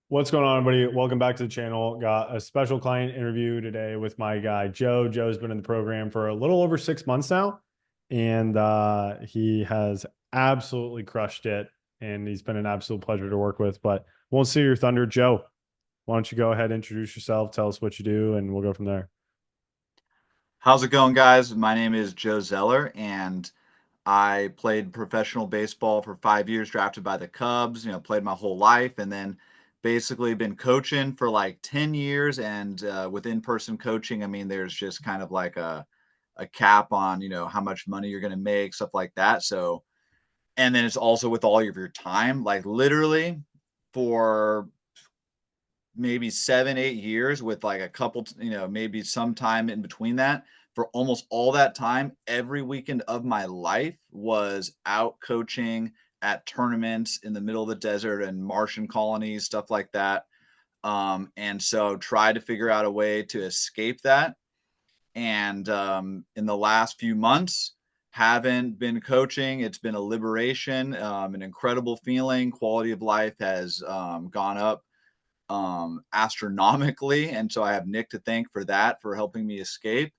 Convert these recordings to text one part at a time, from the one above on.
What's going on, everybody? Welcome back to the channel. Got a special client interview today with my guy, Joe. Joe's been in the program for a little over 6 months now, and he has absolutely crushed it. And he's been an absolute pleasure to work with. But won't see your thunder, Joe. Why don't you go ahead, introduce yourself, tell us what you do, and we'll go from there. How's it going, guys? My name is Joe Zeller, and I played professional baseball for 5 years, drafted by the Cubs, played my whole life, and then basically been coaching for like 10 years. And with in-person coaching, I mean, there's just kind of like a cap on, how much money you're going to make, stuff like that. So, and then it's also with all of your time, like literally for maybe 7, 8 years with like a couple, maybe some time in between that. For almost all that time, every weekend of my life was out coaching at tournaments in the middle of the desert and Martian colonies, stuff like that. And so tried to figure out a way to escape that. And in the last few months, haven't been coaching. It's been a liberation, an incredible feeling. Quality of life has gone up astronomically, and so I have Nick to thank for that, for helping me escape.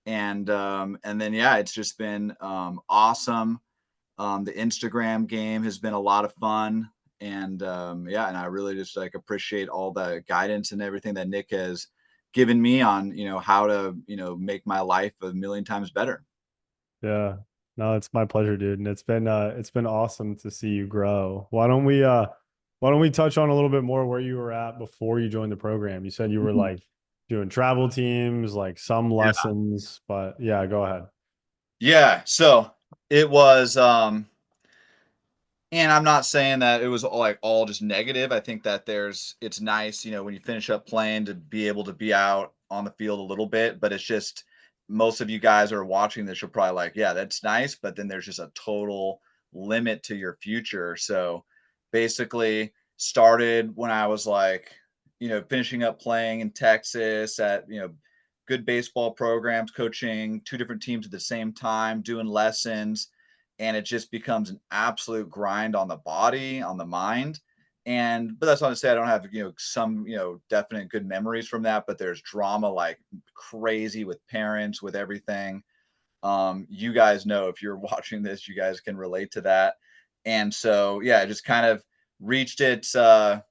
And then yeah, it's just been awesome. The Instagram game has been a lot of fun, and yeah, and I really just like appreciate all the guidance and everything that Nick has given me on how to make my life a million times better. Yeah. No, it's my pleasure, dude. And it's been awesome to see you grow. Why don't we touch on a little bit more where you were at before you joined the program? You said you were Mhm. like doing travel teams, like some Yeah. lessons, but yeah, go ahead. Yeah, so it was and I'm not saying that it was all just negative. I think that it's nice, when you finish up playing to be able to be out on the field a little bit, but it's just most of you guys are watching this, you're probably like, yeah, that's nice, but then there's just a total limit to your future. So basically started when I was like, finishing up playing in Texas at, good baseball programs, coaching two different teams at the same time, doing lessons, and it just becomes an absolute grind on the body, on the mind. And but that's not to say I don't have, some, definite good memories from that, but there's drama like crazy with parents, with everything. You guys know, if you're watching this, you guys can relate to that. And so yeah, it just kind of reached its the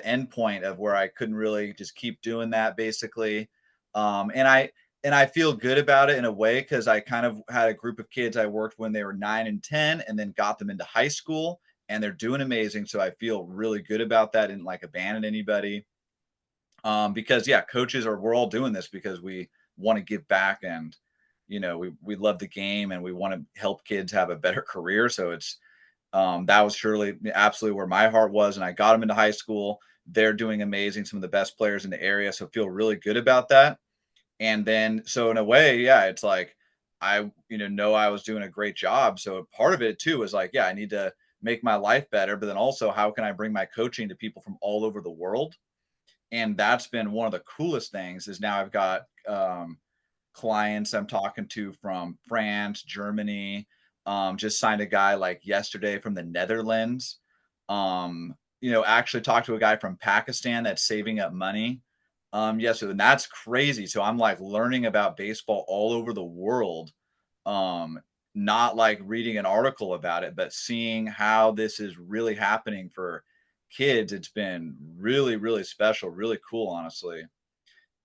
end point of where I couldn't really just keep doing that basically. And I feel good about it in a way, because I kind of had a group of kids I worked when they were 9 and 10, and then got them into high school, and they're doing amazing. So I feel really good about that, and like abandon anybody. Because yeah, coaches are we're all doing this because we want to give back, and we love the game, and we want to help kids have a better career. So it's that was surely absolutely where my heart was, and I got them into high school. They're doing amazing, some of the best players in the area, so feel really good about that. And then, so in a way, yeah, it's like I, know I was doing a great job. So part of it too is like, yeah, I need to make my life better, but then also, how can I bring my coaching to people from all over the world? And that's been one of the coolest things. Is now I've got clients I'm talking to from France, Germany. Just signed a guy like yesterday from the Netherlands. Actually talked to a guy from Pakistan that's saving up money. Yesterday, and that's crazy. So I'm like learning about baseball all over the world. Um, Not like reading an article about it, but seeing how this is really happening for kids. It's been really, really special, really cool, honestly.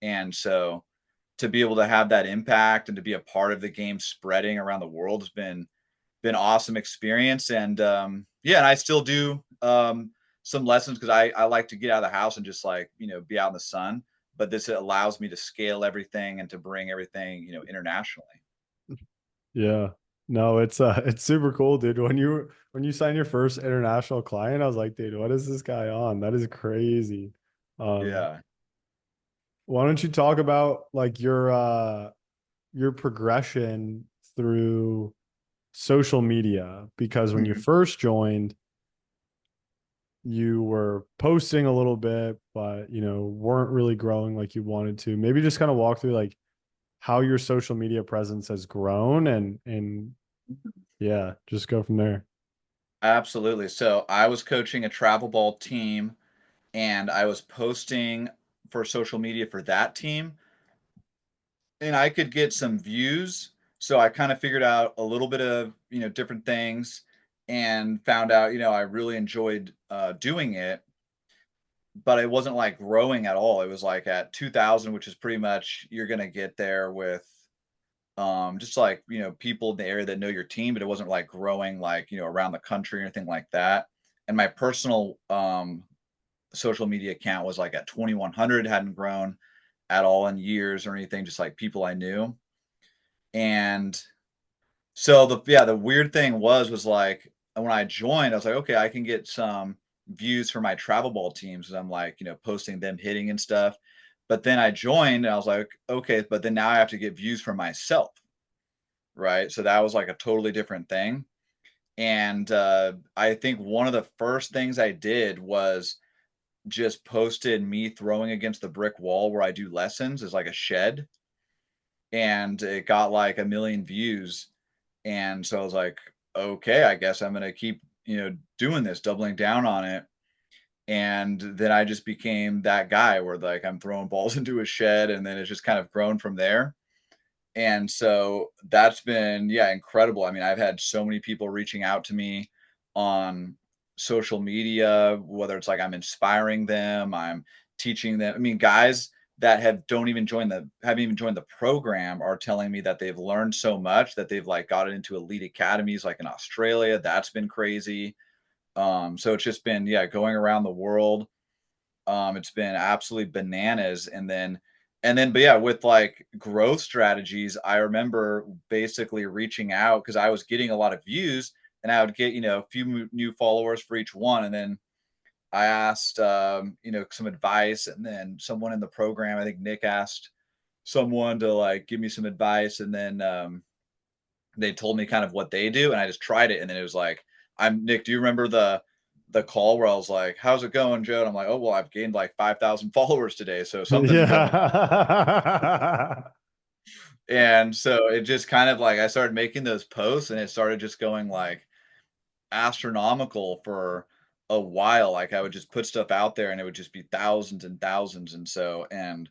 And so to be able to have that impact and to be a part of the game spreading around the world has been awesome experience. And yeah, and I still do some lessons, because I like to get out of the house and just like be out in the sun. But this allows me to scale everything and to bring everything internationally. Yeah. No, it's it's super cool, dude. When you sign your first international client, I was like, dude, what is this guy on? That is crazy. Um, Yeah. why don't you talk about like your progression through social media? Because when you Mhm. first joined, you were posting a little bit, but weren't really growing like you wanted to. Maybe just kind of walk through like how your social media presence has grown and yeah, just go from there. Absolutely. So I was coaching a travel ball team and I was posting for social media for that team, and I could get some views. So I kind of figured out a little bit of, different things and found out, I really enjoyed doing it, but it wasn't like growing at all. It was like at 2000, which is pretty much you're going to get there with just like, people in the area that know your team, but it wasn't like growing like, around the country or anything like that. And my personal social media account was like at 2100, hadn't grown at all in years or anything, just like people I knew. And so the weird thing was like when I joined, I was like, okay, I can get some views for my travel ball teams, and I'm like, posting them hitting and stuff. But then I joined and I was like, okay, but then now I have to get views for myself, right? So that was like a totally different thing. And I think one of the first things I did was just posted me throwing against the brick wall where I do lessons is like a shed, and it got like a million views. And so I was like, okay, I guess I'm gonna keep, doing this, doubling down on it. And then I just became that guy where like I'm throwing balls into a shed, and then it's just kind of grown from there. And so that's been, yeah, incredible. I mean, I've had so many people reaching out to me on social media, whether it's like I'm inspiring them, I'm teaching them. I mean, guys that have don't even join the haven't even joined the program are telling me that they've learned so much that they've like gotten into elite academies like in Australia. That's been crazy. So it's just been, yeah, going around the world. It's been absolutely bananas. But yeah, with like growth strategies, I remember basically reaching out because I was getting a lot of views, and I would get, a few new followers for each one. And then I asked, some advice, and then someone in the program, I think Nick asked someone to like give me some advice. And then they told me kind of what they do, and I just tried it. And then it was like, I'm Nick, do you remember the call where I was like, how's it going, Joe? And I'm like, oh, well, I've gained like 5,000 followers today. So something's going. Yeah. And so it just kind of like I started making those posts, and it started just going like astronomical for a while. Like I would just put stuff out there, and it would just be thousands and thousands. And so, and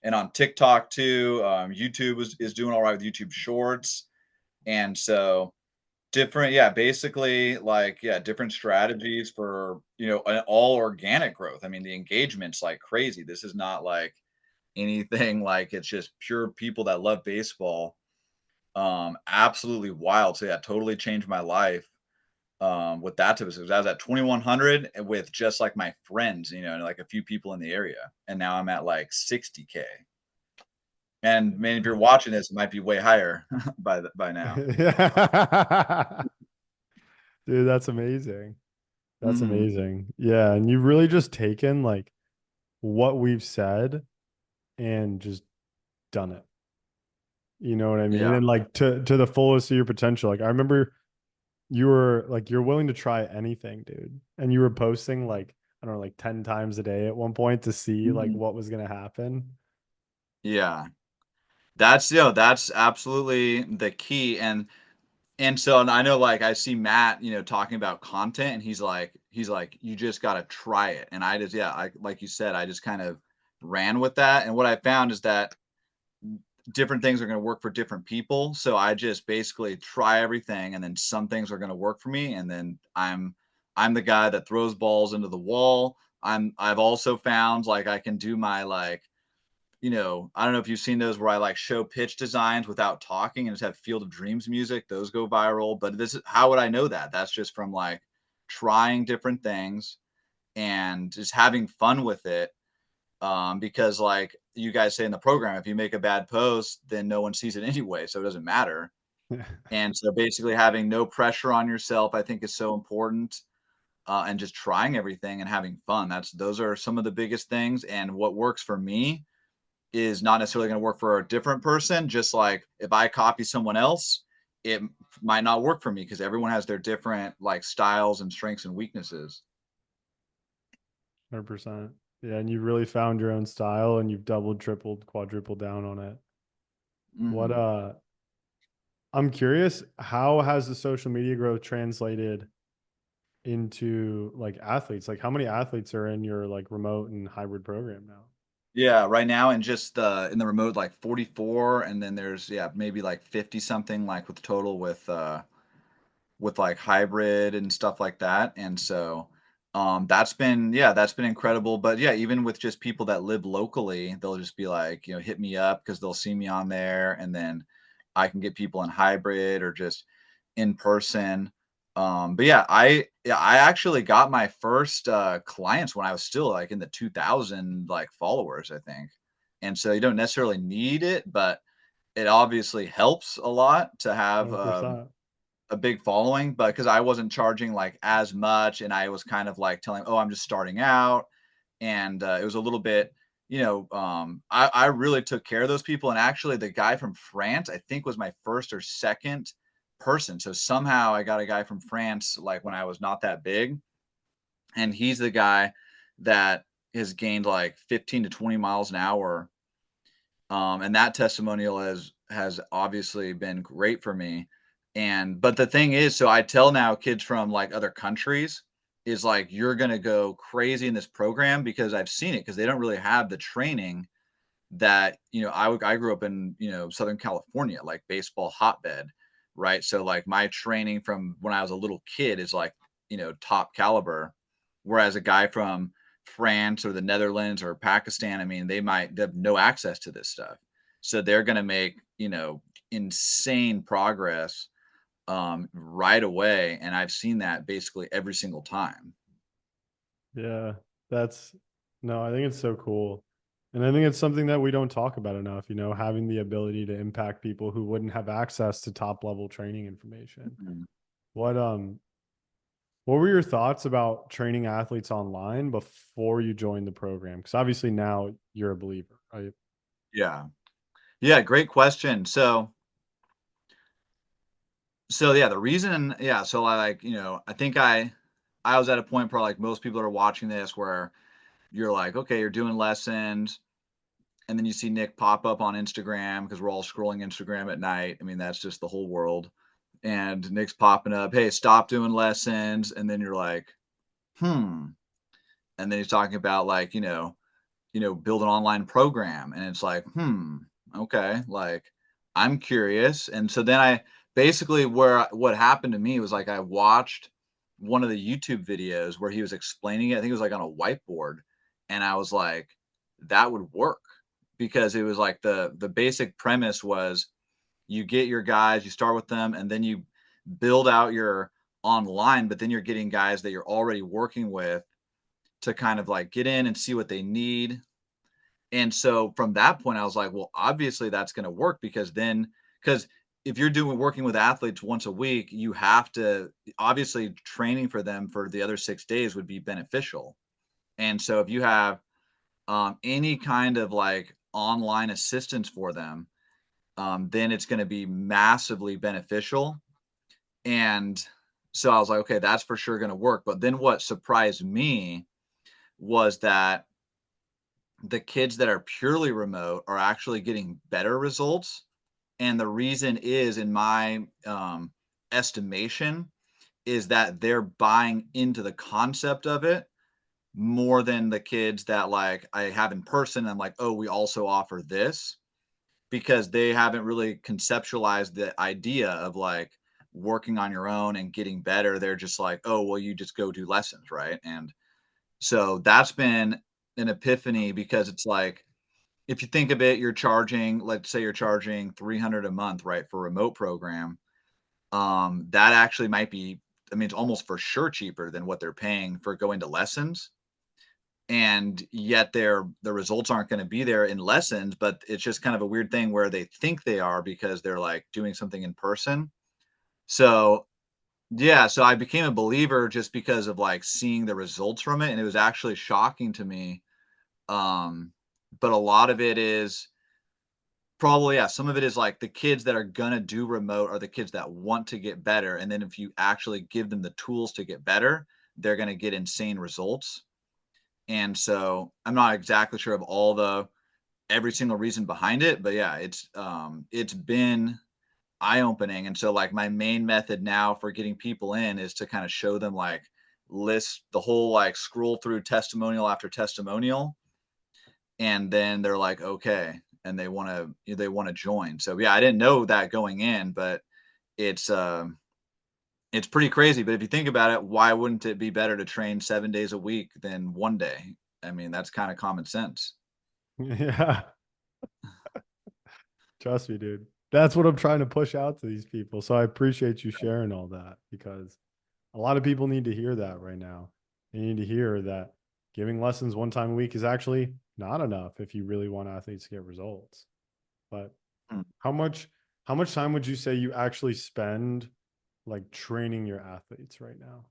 on TikTok too, YouTube is doing all right with YouTube shorts. And so different, yeah, basically, like, yeah, different strategies for, an all organic growth. I mean, the engagement's like crazy. This is not like anything like it's just pure people that love baseball. Absolutely wild. So yeah, totally changed my life with that type of stuff. I was at 2100 with just like my friends, and like a few people in the area. And now I'm at like 60K. And man, if you're watching this, it might be way higher by now. Dude, that's amazing. That's Mhm. amazing. Yeah, and you've really just taken like what we've said and just done it. You know what I mean? Yeah. And like to the fullest of your potential. Like I remember you were like you're willing to try anything, dude. And you were posting like I don't know, like 10 times a day at one point to see like Mhm. what was gonna happen. Yeah. That's absolutely the key. And I know, like, I see Matt, talking about content, and he's like, "You just gotta try it." And I just, yeah, I like you said, I just kind of ran with that. And what I found is that different things are gonna work for different people. So I just basically try everything, and then some things are gonna work for me, and then I'm the guy that throws balls into the wall. I've also found like I can do my like, I don't know if you've seen those where I like show pitch designs without talking and just have Field of Dreams music. Those go viral. But this is how would I know that? That's just from like trying different things and just having fun with it. Because like you guys say in the program, if you make a bad post, then no one sees it anyway. So it doesn't matter. And so basically having no pressure on yourself, I think is so important. And just trying everything and having fun. Those are some of the biggest things. And what works for me is not necessarily going to work for a different person. Just like if I copy someone else, it might not work for me because everyone has their different like styles and strengths and weaknesses. 100%. Yeah, and you really found your own style and you've doubled, tripled, quadrupled down on it. What Hmm. I'm curious, how has the social media growth translated into like athletes? Like how many athletes are in your like remote and hybrid program now? Yeah, right now in just the in the remote, like 44, and then there's, yeah, maybe like 50 something, like with total with like hybrid and stuff like that. And so that's been, yeah, that's been incredible. But yeah, even with just people that live locally, they'll just be like, hit me up because they'll see me on there, and then I can get people in hybrid or just in person. But yeah, I actually got my first clients when I was still like in the 2000 like followers, I think. And so you don't necessarily need it, but it obviously helps a lot to have 100%. a big following. But because I wasn't charging like as much, and I was kind of like telling, oh, I'm just starting out, and it was a little bit, I really took care of those people. And actually, the guy from France, I think, was my first or second person. So somehow I got a guy from France like when I was not that big, and he's the guy that has gained like 15 to 20 miles an hour. And that testimonial has obviously been great for me. And but the thing is, so I tell now kids from like other countries is like, you're gonna go crazy in this program because I've seen it, because they don't really have the training that, I grew up in, Southern California, like baseball hotbed, right? So like my training from when I was a little kid is like, top caliber. Whereas a guy from France or the Netherlands or Pakistan, I mean, they have no access to this stuff. So they're gonna make, insane progress right away. And I've seen that basically every single time. Yeah, that's no, I think it's so cool. And I think it's something that we don't talk about enough, having the ability to impact people who wouldn't have access to top level training information. Mhm. What what were your thoughts about training athletes online before you joined the program? Because obviously now you're a believer, right? Yeah. Yeah, great question. So yeah, the reason, yeah, so I like, I think I was at a point where like most people that are watching this where you're like, okay, you're doing lessons, and then you see Nick pop up on Instagram because we're all scrolling Instagram at night. I mean, that's just the whole world. And Nick's popping up, hey, stop doing lessons. And then you're like, hmm. And then he's talking about like, build an online program. And it's like, okay, like I'm curious. And so then I basically, what happened to me was like I watched one of the YouTube videos where he was explaining it. I think it was like on a whiteboard. And I was like, that would work, because it was like the basic premise was you get your guys, you start with them, and then you build out your online, but then you're getting guys that you're already working with to kind of like get in and see what they need. And so from that point, I was like, well, obviously that's going to work, because if you're doing working with athletes once a week, you have to, obviously training for them for the other 6 days would be beneficial. And so if you have any kind of like online assistance for them, then it's going to be massively beneficial. And so I was like, okay, that's for sure going to work. But then what surprised me was that the kids that are purely remote are actually getting better results. And the reason is, in my estimation, is that they're buying into the concept of it more than the kids that like I have in person. I'm like, oh, we also offer this, because they haven't really conceptualized the idea of like working on your own and getting better. They're just like, oh, well, you just go do lessons, right? And so that's been an epiphany, because it's like, if you think of it, you're charging, let's say you're charging 300 a month, right, for a remote program. That actually might be, I mean, it's almost for sure cheaper than what they're paying for going to lessons. And yet the results aren't going to be there in lessons, but it's just kind of a weird thing where they think they are because they're like doing something in person. So yeah, so I became a believer just because of like seeing the results from it. And it was actually shocking to me. Um, but a lot of it is probably, yeah, some of it is like the kids that are gonna do remote are the kids that want to get better, and then if you actually give them the tools to get better, they're gonna get insane results. And so, I'm not exactly sure of all the every single reason behind it, but yeah, it's been eye-opening. And so, like, my main method now for getting people in is to kinda show them, like, list the whole like scroll through testimonial after testimonial, and then they're like, okay, and they want to join. So yeah, I didn't know that going in, but it's it's pretty crazy. But if you think about it, why wouldn't it be better to train 7 days a week than one day? I mean, that's kind of common sense. Yeah, trust me, dude. That's what I'm trying to push out to these people. So I appreciate you sharing all that because a lot of people need to hear that right now. They need to hear that giving lessons one time a week is actually not enough if you really want athletes to get results. But Hmm. how much how much time would you say you actually spend like training your athletes right now?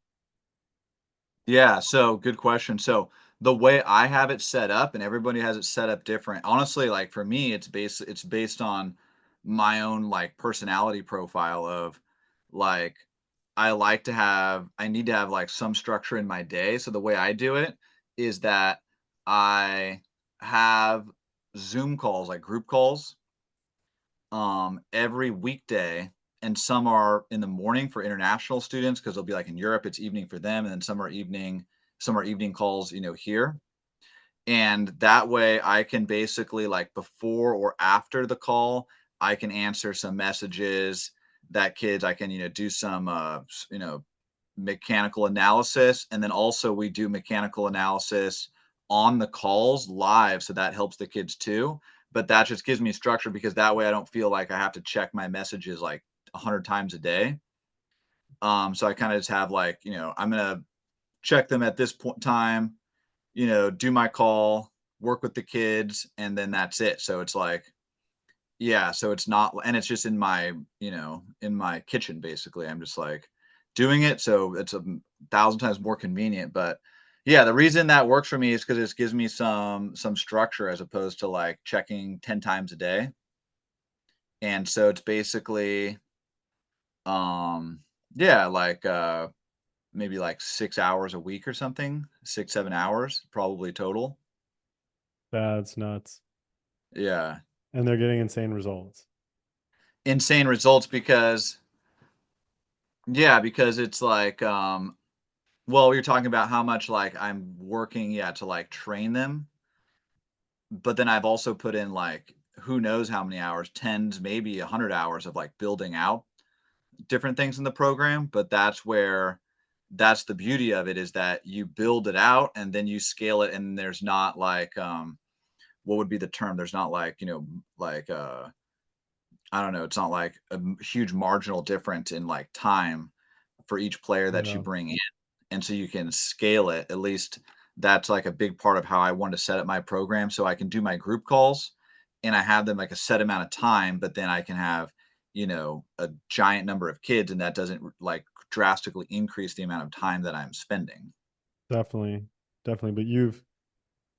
Yeah, so good question. So the way I have it set up, and everybody has it set up different. Honestly, like for me, it's based on my own like personality profile of like I need to have like some structure in my day. So the way I do it is that I have Zoom calls, like group calls, every weekday, and some are in the morning for international students because they'll be like in Europe, it's evening for them, and then some are evening calls, here. And that way I can basically like before or after the call, I can answer some messages that kids I can, do some mechanical analysis. And then also we do mechanical analysis on the calls live. So that helps the kids too. But that just gives me structure because that way I don't feel like I have to check my messages like 100 times a day. So I kind of just have like, I'm going to check them at this point time, do my call, work with the kids, and then that's it. So it's like, yeah, so it's not, and it's just in my kitchen basically. I'm just like doing it, so it's thousand times more convenient. But yeah, the reason that works for me is because it gives me some structure as opposed to like checking 10 times a day. And so it's basically, um, yeah, like maybe like 6 hours a week or something, 6 7 hours probably total. That's nuts. Yeah, And they're getting insane results. insane results because yeah, because it's like well, you're talking about how much, like, I'm working, yeah, to, like, train them, but then I've also put in, like, who knows how many hours, tens, maybe 100 hours of, like, building out different things in the program, but that's the beauty of it is that you build it out and then you scale it, and there's not, like, what would be the term? There's not, like, like, I don't know, it's not, like, a huge marginal difference in, like, time for each player that you Yeah, bring in. And so you can scale it. At least that's like a big part of how I want to set up my program. So I can do my group calls and I have them like a set amount of time, but then I can have, a giant number of kids and that doesn't like drastically increase the amount of time that I'm spending. definitely. Definitely. But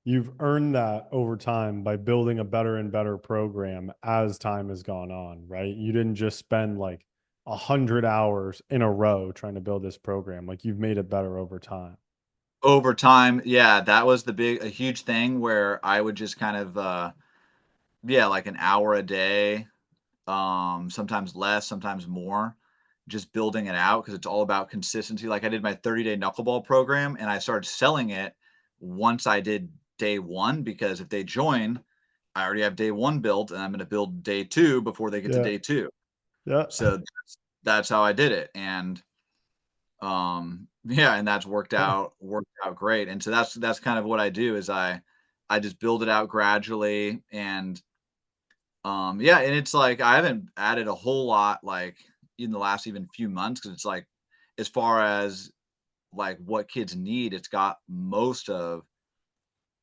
you've earned that over time by building a better and better program as time has gone on, right? You didn't just spend like 100 hours in a row trying to build this program. Like you've made it better over time. Over time, yeah, that was a huge thing where I would just kind of yeah, like an hour a day, sometimes less, sometimes more, just building it out because it's all about consistency. Like I did my 30-day knuckleball program and I started selling it once I did day one because if they join, I already have day one built and I'm going to build day two before they get to Yeah. day two. Yeah. So that's how I did it. And yeah, and that's worked out great. And so that's kind of what I do is I just build it out gradually and yeah, and it's like I haven't added a whole lot like in the last even few months because it's like as far as like what kids need, it's got most of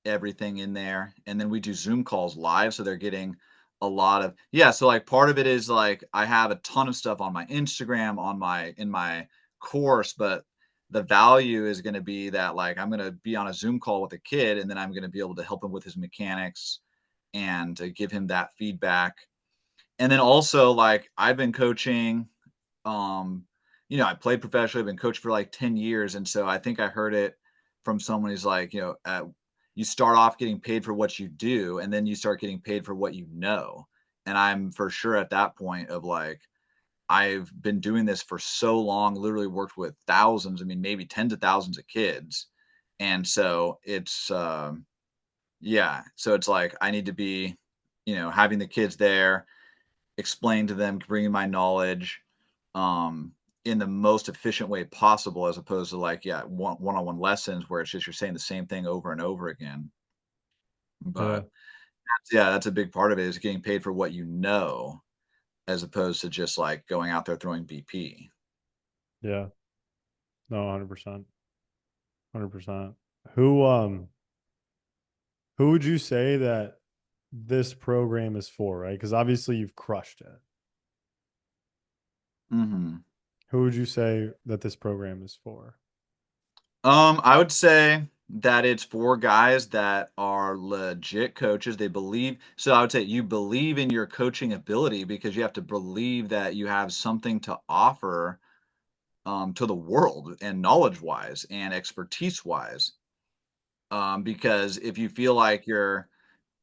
everything in there. And then we do Zoom calls live, so they're getting a lot of yeah. So like part of it is like I have a ton of stuff on my Instagram, on my in my course, but the value is going to be that like I'm going to be on a Zoom call with a kid, and then I'm going to be able to help him with his mechanics and to give him that feedback and then also, like, I've been coaching, um, I played professionally, I've been coaching for like 10 years. And so I think I heard it from someone who's like, you start off getting paid for what you do, and then you start getting paid for what you know. And I'm for sure at that point of like, I've been doing this for so long, literally worked with thousands, I mean, maybe tens of thousands of kids. And so it's, yeah, so it's like I need to be, having the kids there, explain to them, bringing my knowledge, um, in the most efficient way possible, as opposed to like, yeah, one-on-one lessons where it's just you're saying the same thing over and over again. Yeah. But yeah, that's a big part of it is getting paid for what you know, as opposed to just like going out there throwing BP. Yeah. No, 100%. 100%. Who, who would you say that this program is for, right? Because obviously you've crushed it. Mhm. Who would you say that this program is for? I would say that it's for guys that are legit coaches. They believe, so I would say you believe in your coaching ability because you have to believe that you have something to offer to the world and knowledge wise and expertise wise. Because if you feel like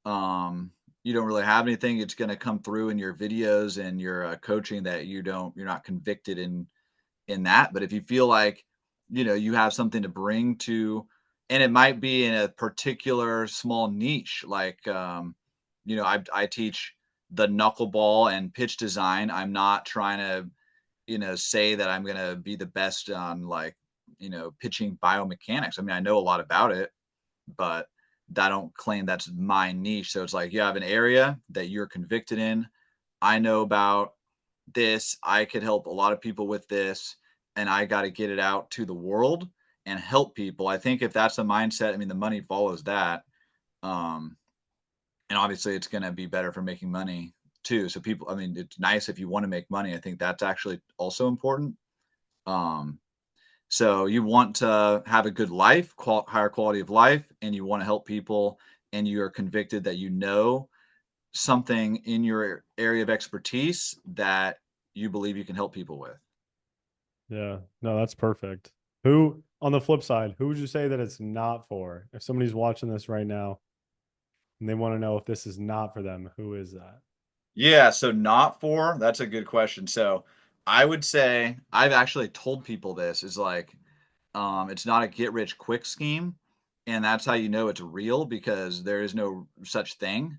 um, you don't really have anything, it's going to come through in your videos and your coaching that you're not convicted in that. But if you feel like, you have something to bring to, and it might be in a particular small niche, like, I teach the knuckleball and pitch design. I'm not trying to, say that I'm going to be the best on like, pitching biomechanics. I mean, I know a lot about it, but I don't claim that's my niche. So it's like you have an area that you're convicted in. I know about this. I could help a lot of people with this, and I got to get it out to the world and help people. I think if that's the mindset, I mean, the money follows that. Um, and obviously, it's going to be better for making money too. So people, I mean, it's nice if you want to make money. I think that's actually also important. Um, so you want to have a good life, higher quality of life, and you want to help people, and you are convicted that you know something in your area of expertise that you believe you can help people with. Yeah. No, that's perfect. Who, on the flip side, who would you say that it's not for? If somebody's watching this right now and they want to know if this is not for them, who is that? Yeah, so not for, that's a good question. So I would say I've actually told people this is like, it's not a get rich quick scheme. And that's how you know it's real because there is no such thing.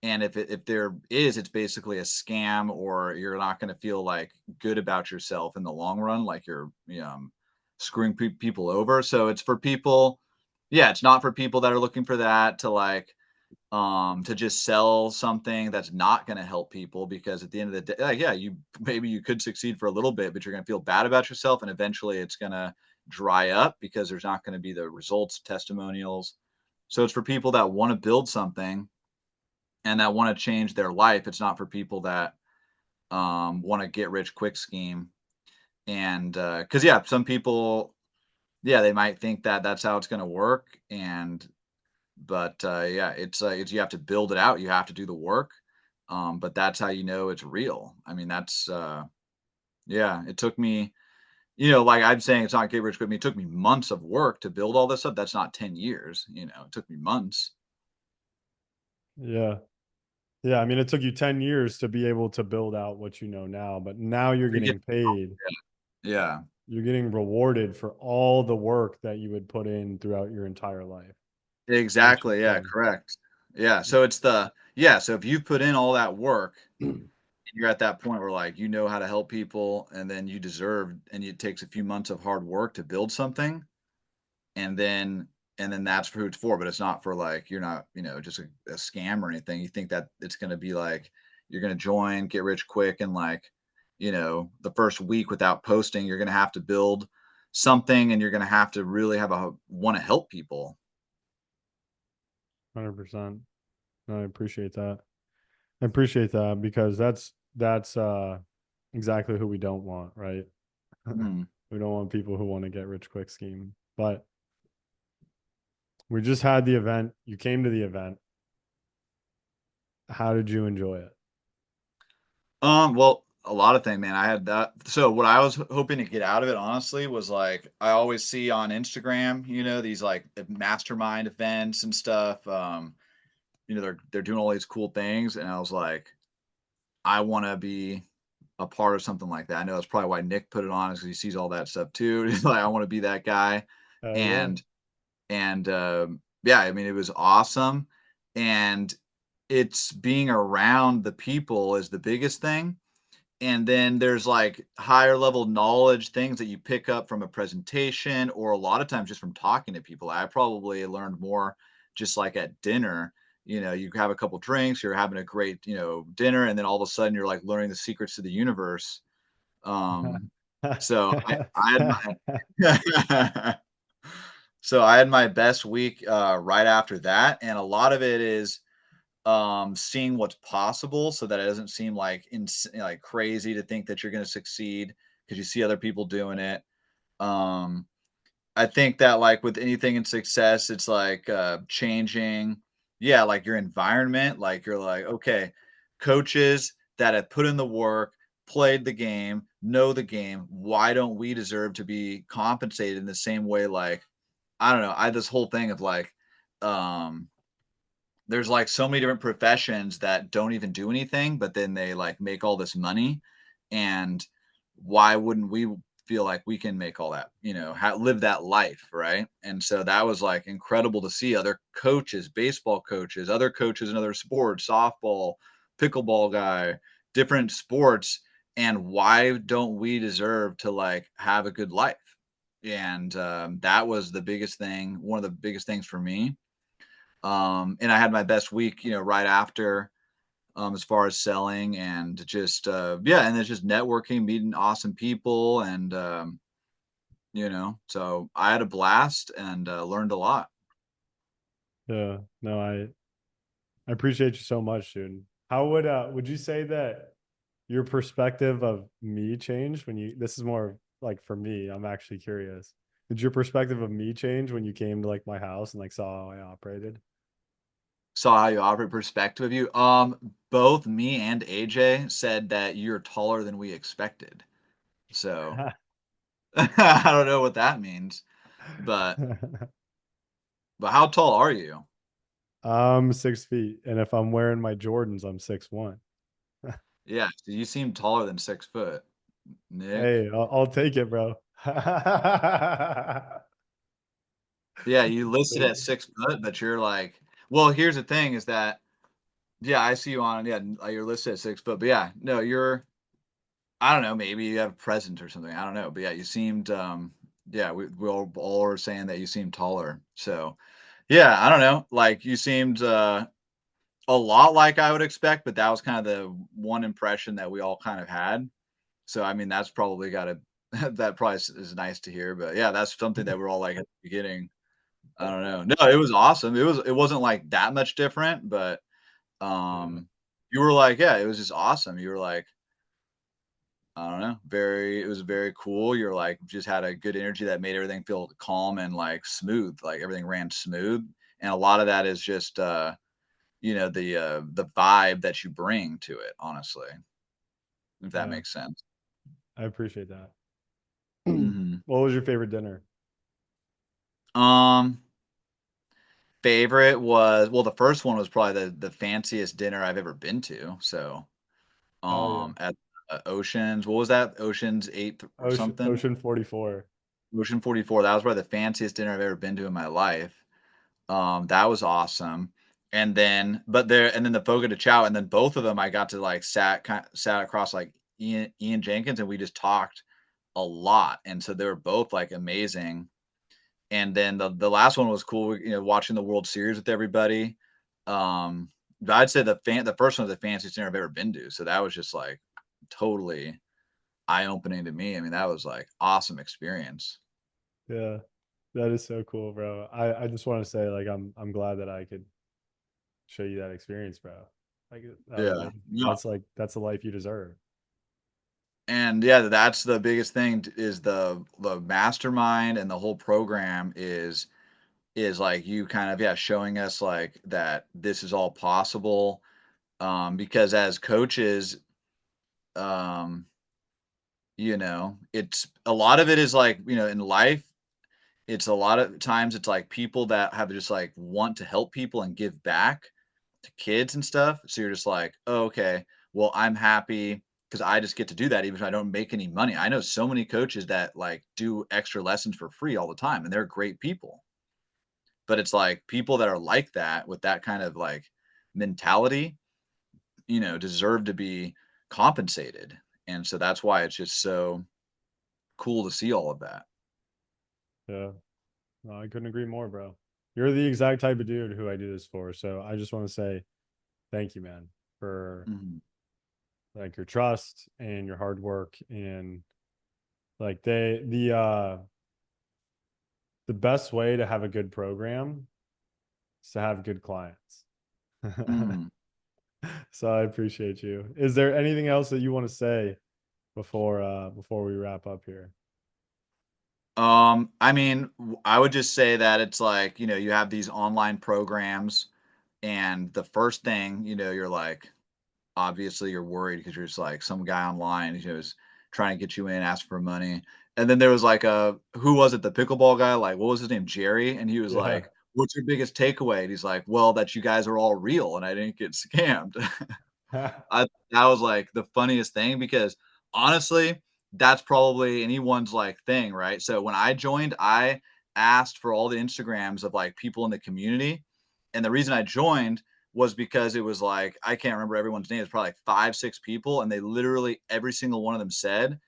And if there is, it's basically a scam, or you're not going to feel like good about yourself in the long run, like you're screwing people over. So it's for people. Yeah, it's not for people that are looking for that to like to just sell something that's not going to help people, because at the end of the day, like, yeah, you maybe you could succeed for a little bit, but you're going to feel bad about yourself, and eventually it's going to dry up because there's not going to be the results, testimonials. So it's for people that want to build something and that want to change their life. It's not for people that want to get rich quick scheme. And because yeah, some people, yeah, they might think that that's how it's going to work, and but yeah, it's you have to build it out. You have to do the work. But that's how you know it's real. I mean, that's yeah. It took me, like I'm saying, it's not get rich quick. It took me months of work to build all this stuff. That's not 10 years. It took me months. Yeah. Yeah. I mean, it took you 10 years to be able to build out what you know now, but now you're You get- getting paid. Yeah, You're getting rewarded for all the work that you would put in throughout your entire life, which is exactly. Yeah, fun. correct. Yeah. So it's yeah. So if you put in all that work, you're at that point where like you know how to help people, and then you deserve, and it takes a few months of hard work to build something, and then that's who it's for. But it's not for like you're not just a scam or anything. You think that it's going to be like you're going to join, get rich quick, and like the first week without posting, you're going to have to build something, and you're going to have to really have a want to help people. 100%. No, I appreciate that. I appreciate that because that's exactly who we don't want, right? Mhm. We don't want people who want to get rich quick scheme. But we just had the event. You came to the event. How did you enjoy it? Well, a lot of things, man. I had that. So what I was hoping to get out of it, honestly, was like I always see on Instagram, these like mastermind events and stuff. They're doing all these cool things, and I was like, I want to be. a part of something like that. I know that's probably why Nick put it on, is 'cause he sees all that stuff too. He's like, I want to be that guy. Yeah. And yeah, I mean, it was awesome. And it's being around the people is the biggest thing. And then there's like higher level knowledge, things that you pick up from a presentation, or a lot of times just from talking to people. I probably learned more just like at dinner. You have a couple drinks, you're having a great, dinner, and then all of a sudden you're like learning the secrets to the universe. So I had my so I had my best week right after that, and a lot of it is seeing what's possible, so that it doesn't seem like like crazy to think that you're going to succeed because you see other people doing it. um I think that, like, with anything in success, it's like changing, yeah, like your environment. Like, you're like, okay, coaches that have put in the work, played the game, know the game, why don't we deserve to be compensated in the same way? Like, I don't know, I had this whole thing of like, um there's, like, so many different professions that don't even do anything, but then they, like, make all this money, and why wouldn't we feel like we can make all that, live that life, right? And so that was, like, incredible to see other coaches, baseball coaches, other coaches in other sports, softball, pickleball guy, different sports, and why don't we deserve to, like, have a good life? And, that was the biggest thing, one of the biggest things for me. And I had my best week, right after, as far as selling, and just, yeah, and it's just networking, meeting awesome people, and, so I had a blast and, learned a lot. Yeah. No, I appreciate you so much, dude. How would you say that your perspective of me changed when you this is more like for me, I'm actually curious. Did your perspective of me change when you came to like my house and like saw how I operated? Saw how you operate, perspective of you. Both me and AJ said that you're taller than we expected. So I don't know what that means, but how tall are you? I'm 6 feet, and if I'm wearing my Jordans, I'm 6'1". Yeah, so you seem taller than 6 foot, Nick. Hey, I'll take it, bro. Yeah, you listed at 6 foot, but you're like, well, here's the thing is that, yeah, I see you on, yeah, you're listed at 6 foot, but yeah, no, I don't know, maybe you have a present or something. I don't know. But yeah, you seemed, yeah, we all were saying that you seemed taller. So yeah, I don't know. Like, you seemed a lot like I would expect, but that was kind of the one impression that we all kind of had. So I mean, that's probably gotta that probably is nice to hear. But yeah, that's something that we're all like at the beginning. I don't know. No, it was awesome. It wasn't like that much different, but Yeah, you were like, yeah, it was just awesome. You were like, I don't know, it was very cool. You're like, just had a good energy that made everything feel calm and like smooth, like everything ran smooth. And a lot of that is just, the vibe that you bring to it, honestly, if that yeah, makes sense. I appreciate that. Hmm. What was your favorite dinner? Um, Favorite was, well, the first one was probably the fanciest dinner I've ever been to. So, Oh yeah, at Oceans, what was that? Oceans 8 or something? Ocean 44. Ocean 44. That was probably the fanciest dinner I've ever been to in my life. That was awesome. And then the Fogo de Chao, and then both of them I got to like sat across like Ian Jenkins, and we just talked a lot. And so they were both like amazing. And then the last one was cool, watching the World Series with everybody. But I'd say the first one was the fanciest dinner I've ever been to. So that was just like totally eye-opening to me. I mean, that was like awesome experience. Yeah, that is so cool, bro. I just want to say like I'm glad that I could show you that experience, bro. Like that was Yeah. amazing. No, That's the life you deserve. and yeah, that's the biggest thing is the mastermind, and the whole program is like you kind of, yeah, showing us like that this is all possible. Because as coaches, um, it's a lot of it is like, in life, it's a lot of times it's like people that have just like want to help people and give back to kids and stuff. So you're just like, oh, okay, well, I'm happy because I just get to do that even if I don't make any money. I know so many coaches that like do extra lessons for free all the time, and they're great people. But it's like people that are like that with that kind of like mentality, deserve to be compensated. And so that's why it's just so cool to see all of that. Yeah. No, I couldn't agree more, bro. You're the exact type of dude who I do this for. So I just want to say thank you, man, for Mhm. like your trust and your hard work and like the best way to have a good program is to have good clients. Mhm. So I appreciate you. Is there anything else that you want to say before we wrap up here? I mean, I would just say that it's like, you have these online programs, and the first thing, you're like, obviously you're worried because you're just like some guy online, is trying to get you in, ask for money. And then there was like who was it? The pickleball guy, like, what was his name? Jerry. And he was Yeah. like, what's your biggest takeaway? And he's like, well, that you guys are all real and I didn't get scammed. That was like the funniest thing because honestly, that's probably anyone's like thing, right? So when I joined, I asked for all the Instagrams of like people in the community. And the reason I joined was because it was like, I can't remember everyone's name. It's probably like 5, 6 people. And they literally, every single one of them said,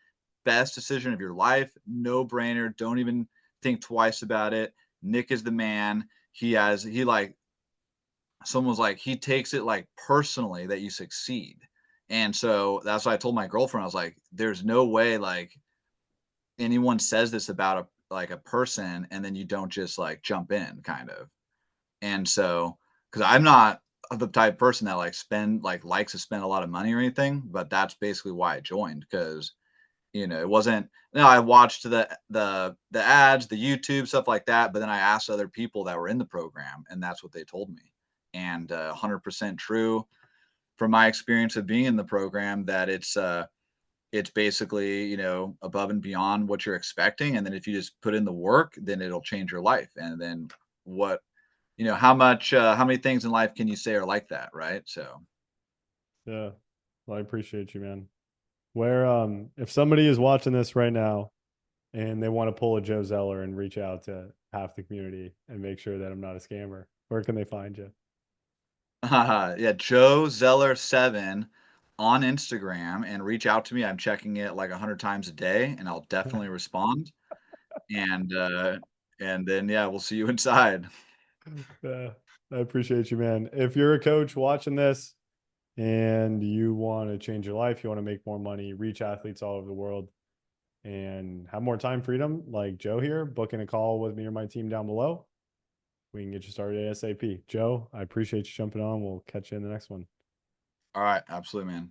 best decision of your life, no brainer. Don't even think twice about it. Nick is the man. He like, someone was like, he takes it like personally that you succeed. And so that's why I told my girlfriend, I was like, there's no way like anyone says this about a person and then you don't just like jump in kind of. And so because I'm not the type of person that likes to spend a lot of money or anything, but that's basically why I joined because it wasn't I watched the ads, the YouTube, stuff like that, but then I asked other people that were in the program, and that's what they told me. And 100% true from my experience of being in the program that it's basically, above and beyond what you're expecting. And then if you just put in the work, then it'll change your life. And then what, how many things in life can you say are like that, right? So Yeah. Well, I appreciate you, man. Where if somebody is watching this right now and they want to pull a Joe Zeller and reach out to half the community and make sure that I'm not a scammer, where can they find you? yeah, Joe Zeller 7 on Instagram and reach out to me. I'm checking it like 100 times a day and I'll definitely respond. And then yeah, we'll see you inside. Yeah, I appreciate you, man. If you're a coach watching this and you want to change your life, you want to make more money, reach athletes all over the world, and have more time freedom, like Joe here, booking a call with me or my team down below, we can get you started ASAP. Joe, I appreciate you jumping on. We'll catch you in the next one. All right, absolutely, man.